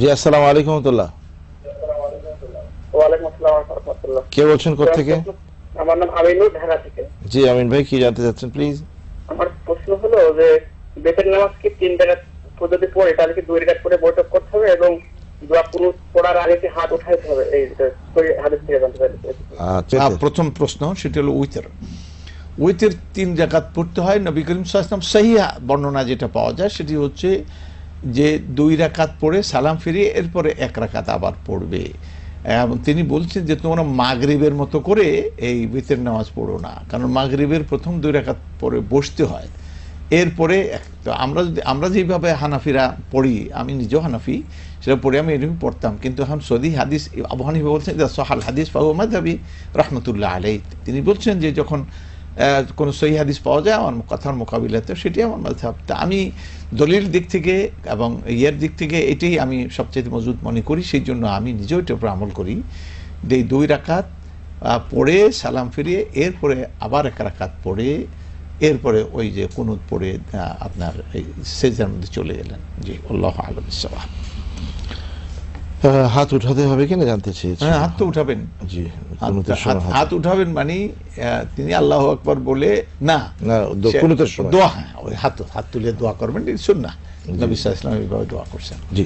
জি, আসসালামু আলাইকুম রাহমাতুল্লাহ। ওয়ালাইকুম আসসালাম ওয়া রাহমাতুল্লাহ। কে বলছেন কোত্থেকে? আমার নাম আমিনুর, ঢাকা থেকে। জি আমিন ভাই, কি জানতে চাচ্ছেন প্লিজ? আমার প্রশ্ন হলো যে বেতের নামাজ কি 3 রাকাত যদি পড়ে তাহলে কি 2 রাকাত পরে বৈঠক করতে হবে এবং দোয়া কুনুত পড়ার আগে কি হাত উঠাইতে হবে? এই হাদিস থেকে জানতে চাই। আচ্ছা, প্রথম প্রশ্ন সেটা হলো উইতর। উইতর 3 রাকাত পড়তে হয়। নবী করিম সাল্লাল্লাহু আলাইহি ওয়াসাল্লাম সহিহ বর্ণনা যেটা পাওয়া যায় সেটি হচ্ছে যে 2 রাকাত পড়ে সালাম ফিরিয়ে এরপরে 1 রাকাত আবার পড়বে। এবং তিনি বলছেন যে তোমরা মাগরিবের মতো করে এই উইতর নামাজ পড়ো না, কারণ মাগরিবের প্রথম 2 রাকাত পরে বসতে হয়, এরপরে তো আমরা যেভাবে হানাফিরা পড়ি, আমি নিজেও হানাফি, সেটা পড়ে আমি এরকম পড়তাম, কিন্তু এখন সহি হাদিস আবু হানিফা বলছেন যে সহাল হাদিস ফাহুয়া মাযহাবি রাহমাতুল্লাহ আলাইহি। তিনি বলছেন যে যখন কোনো সহি হাদিস পাওয়া যায় আমার কথার মোকাবিলাতে সেটি আমার মাযহাব। তা আমি দলিল দিক থেকে এবং ইয়ের দিক থেকে এটাই আমি সবচেয়ে মজবুত মনে করি, সেই জন্য আমি নিজেও এটার উপর আমল করি। যে 2 রাকাত পড়ে সালাম ফিরিয়ে এরপরে আবার 1 রাকাত পড়ে এরপরে ওই যে কুনুত পড়ে আপনার এই সেজদার মধ্যে চলে গেলেন। জি, আল্লাহু আ'লাম বিস-সাওয়াব। হাত উঠাতে হবে কিনা জানতে চেয়েছি। হ্যাঁ, হাত তো উঠাবেন। জি, হাত উঠাবেন মানে তিনি আল্লাহু আকবার বলে না, কুনুতের সময় দোয়া, হ্যাঁ, ওই হাত তুলে দোয়া করবেন, সুন্নাহ। নবী সাল্লাল্লাহু আলাইহি ওয়াসাল্লাম এইভাবে দোয়া করছেন। জি।